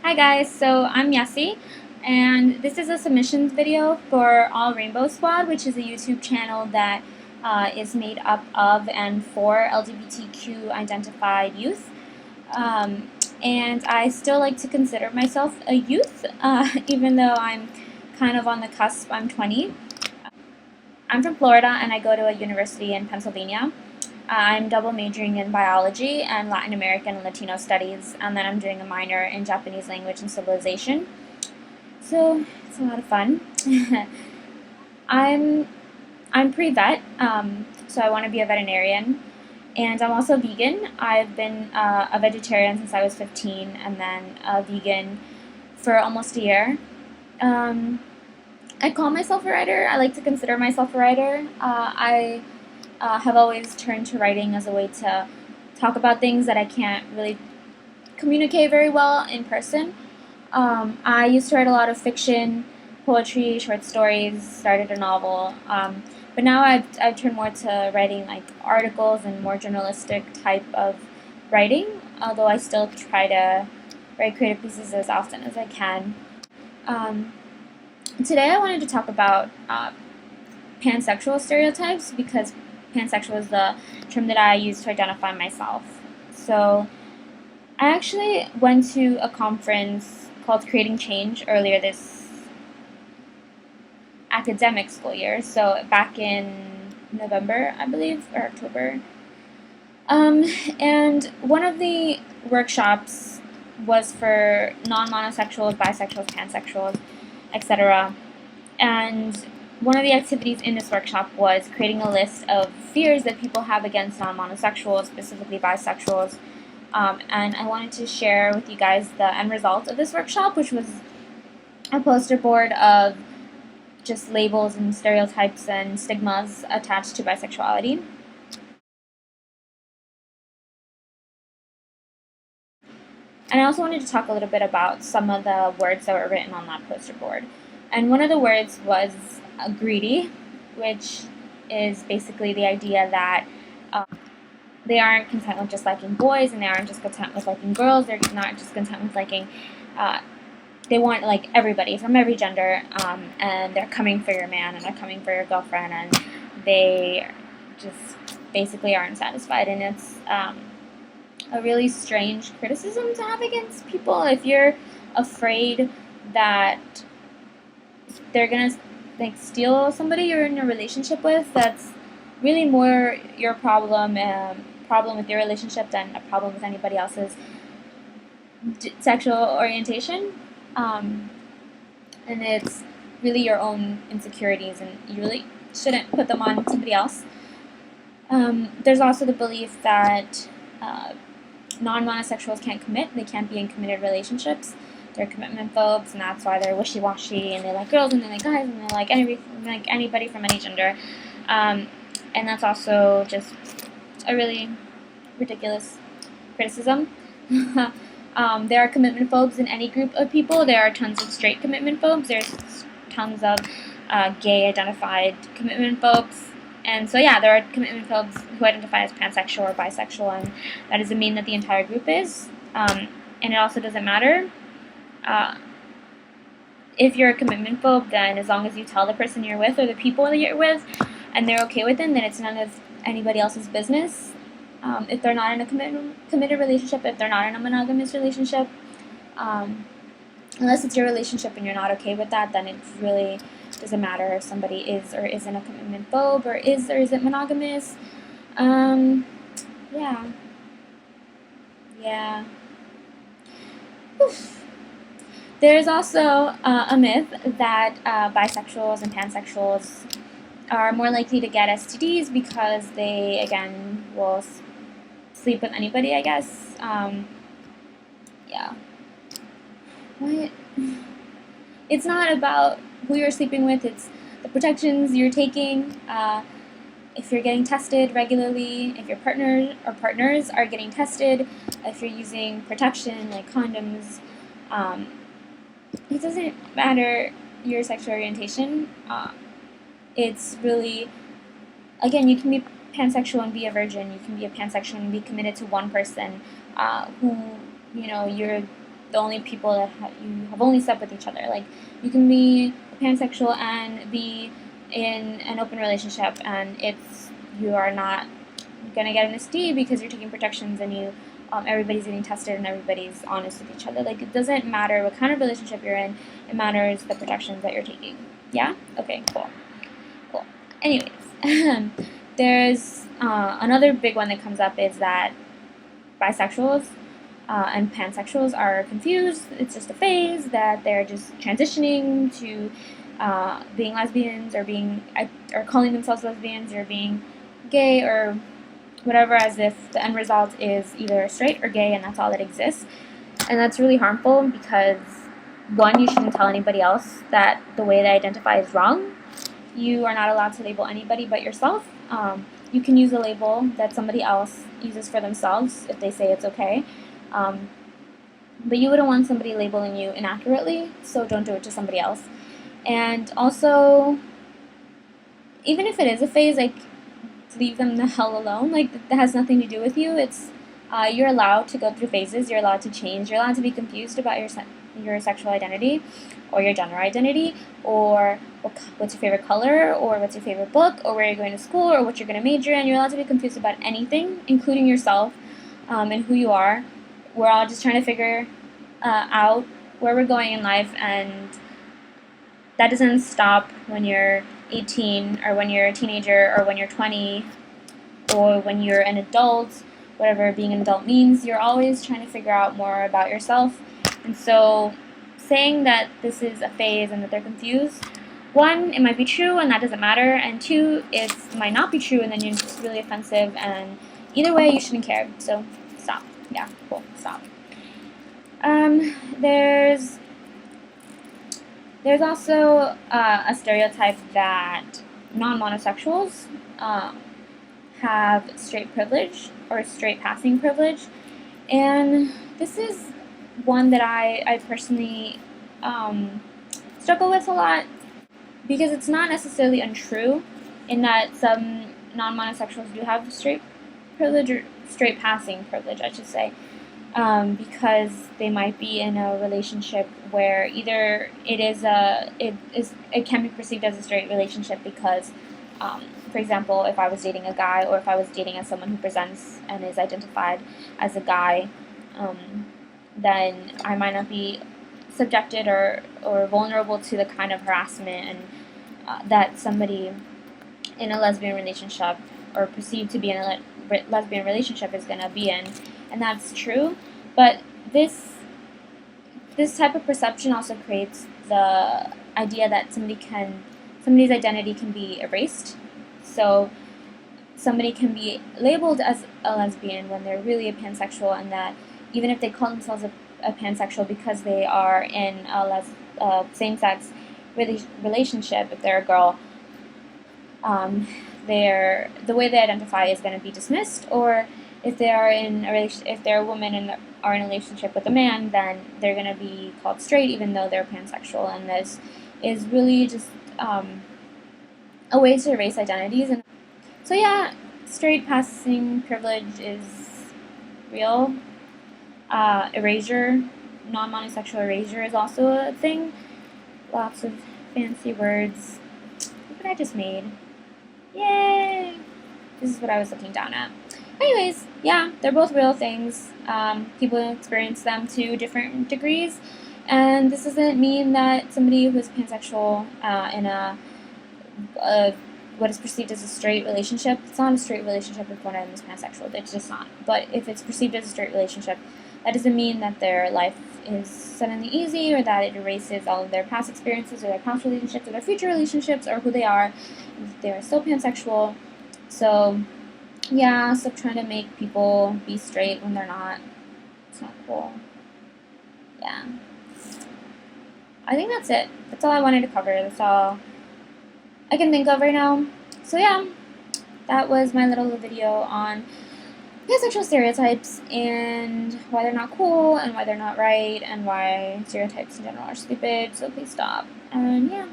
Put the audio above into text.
Hi guys, so I'm Yessie, and this is a submissions video for AllRainbowSquad, which is a YouTube channel that is made up of and for LGBTQ identified youth. And I still like to consider myself a youth, even though I'm kind of on the cusp. I'm 20. I'm from Florida, and I go to a university in Pennsylvania. I'm double majoring in biology and Latin American and Latino studies, and then I'm doing a minor in Japanese language and civilization. So it's a lot of fun. I'm pre-vet, so I want to be a veterinarian, and I'm also vegan. I've been a vegetarian since I was 15, and then a vegan for almost a year. I call myself a writer. I like to consider myself a writer. I have always turned to writing as a way to talk about things that I can't really communicate very well in person. I used to write a lot of fiction, poetry, short stories, started a novel, but now I've turned more to writing like articles and more journalistic type of writing, although I still try to write creative pieces as often as I can. Today I wanted to talk about pansexual stereotypes because pansexual is the term that I use to identify myself. So I actually went to a conference called Creating Change earlier this academic school year, so back in November, I believe, or October. And one of the workshops was for non-monosexuals, bisexuals, pansexuals, etc. And one of the activities in this workshop was creating a list of fears that people have against non-monosexuals, specifically bisexuals. And I wanted to share with you guys the end result of this workshop, which was a poster board of just labels and stereotypes and stigmas attached to bisexuality. And I also wanted to talk a little bit about some of the words that were written on that poster board. And one of the words was greedy, which is basically the idea that they aren't content with just liking boys, and they aren't just content with liking girls. They're not just content with liking. They want like everybody from every gender, and they're coming for your man, and they're coming for your girlfriend, and they just basically aren't satisfied. And it's a really strange criticism to have against people if you're afraid that they're gonna like steal somebody you're in a relationship with. That's really more your problem with your relationship than a problem with anybody else's sexual orientation. And it's really your own insecurities, and you really shouldn't put them on somebody else. There's also the belief that non-monosexuals can't commit. They can't be in committed relationships. They're commitment-phobes, and that's why they're wishy-washy, and they like girls, and they like guys, and they like anybody from any gender. And that's also just a really ridiculous criticism. There are commitment-phobes in any group of people. There are tons of straight commitment-phobes. There's tons of gay-identified commitment-phobes. And so, yeah, there are commitment-phobes who identify as pansexual or bisexual, and that doesn't mean that the entire group is. And it also doesn't matter. If you're a commitment-phobe, then as long as you tell the person you're with or the people that you're with, and they're okay with it, then it's none of anybody else's business. If they're not in a committed relationship, if they're not in a monogamous relationship, unless it's your relationship and you're not okay with that, then it really doesn't matter if somebody is or isn't a commitment phobe or is or isn't monogamous. Yeah. Oof. There's also a myth that bisexuals and pansexuals are more likely to get STDs because they, again, will sleep with anybody, I guess. Yeah. What? It's not about who you're sleeping with, it's the protections you're taking. If you're getting tested regularly, if your partner or partners are getting tested, if you're using protection like condoms, it doesn't matter your sexual orientation. It's really, again, you can be pansexual and be a virgin. You can be a pansexual and be committed to one person who, you know, you're the only people that you have only slept with each other. Like, you can be pansexual and be in an open relationship, and you are not gonna get an STD because you're taking protections and everybody's getting tested and everybody's honest with each other. Like, it doesn't matter what kind of relationship you're in, it matters the protections that you're taking. Yeah? Okay, cool. Anyways, there's another big one that comes up is that bisexuals and pansexuals are confused. It's just a phase, that they're just transitioning to being lesbians or calling themselves lesbians or being gay or whatever, as if the end result is either straight or gay and that's all that exists. And that's really harmful because, one, you shouldn't tell anybody else that the way they identify is wrong. You are not allowed to label anybody but yourself. You can use a label that somebody else uses for themselves if they say it's okay. But you wouldn't want somebody labeling you inaccurately, so don't do it to somebody else. And also, even if it is a phase, like, leave them the hell alone. Like, that has nothing to do with you. It's you're allowed to go through phases. You're allowed to change. You're allowed to be confused about your sexual identity or your gender identity, or what's your favorite color, or what's your favorite book, or where you're going to school, or what you're going to major in. You're allowed to be confused about anything, including yourself and who you are. We're all just trying to figure out where we're going in life, and that doesn't stop when you're 18 or when you're a teenager or when you're 20 or when you're an adult, whatever being an adult means. You're always trying to figure out more about yourself. And so saying that this is a phase and that they're confused, one, it might be true and that doesn't matter, and two, it might not be true and then you're just really offensive, and either way you shouldn't care. So stop. Yeah, cool, stop. There's also a stereotype that non-monosexuals have straight privilege or straight passing privilege, and this is one that I personally struggle with a lot, because it's not necessarily untrue in that some non-monosexuals do have straight privilege, or straight passing privilege, I should say. Because they might be in a relationship where either it can be perceived as a straight relationship because, for example, if I was dating a guy, or if I was dating as someone who presents and is identified as a guy, then I might not be subjected or vulnerable to the kind of harassment and that somebody in a lesbian relationship or perceived to be in a lesbian relationship is going to be in. And that's true, but this type of perception also creates the idea that somebody's identity can be erased. So somebody can be labeled as a lesbian when they're really a pansexual, and that even if they call themselves a pansexual because they are in a same-sex relationship, if they're a girl, the way they identify is going to be dismissed, or if they are if they're a woman and are in a relationship with a man, then they're going to be called straight, even though they're pansexual. And this is really just a way to erase identities. And so yeah, straight passing privilege is real. Erasure, non-monosexual erasure is also a thing. Lots of fancy words. Look what I just made. Yay! This is what I was looking down at. Anyways, yeah, they're both real things. People experience them to different degrees, and this doesn't mean that somebody who is pansexual in what is perceived as a straight relationship, it's not a straight relationship if one of them is pansexual. It's just not. But if it's perceived as a straight relationship, that doesn't mean that their life is suddenly easy, or that it erases all of their past experiences or their past relationships or their future relationships or who they are. They are still pansexual. So yeah, stop trying to make people be straight when they're not. It's not cool. Yeah. I think that's it. That's all I wanted to cover. That's all I can think of right now. So yeah, that was my little video on pansexual stereotypes and why they're not cool and why they're not right and why stereotypes in general are stupid. So please stop. And yeah.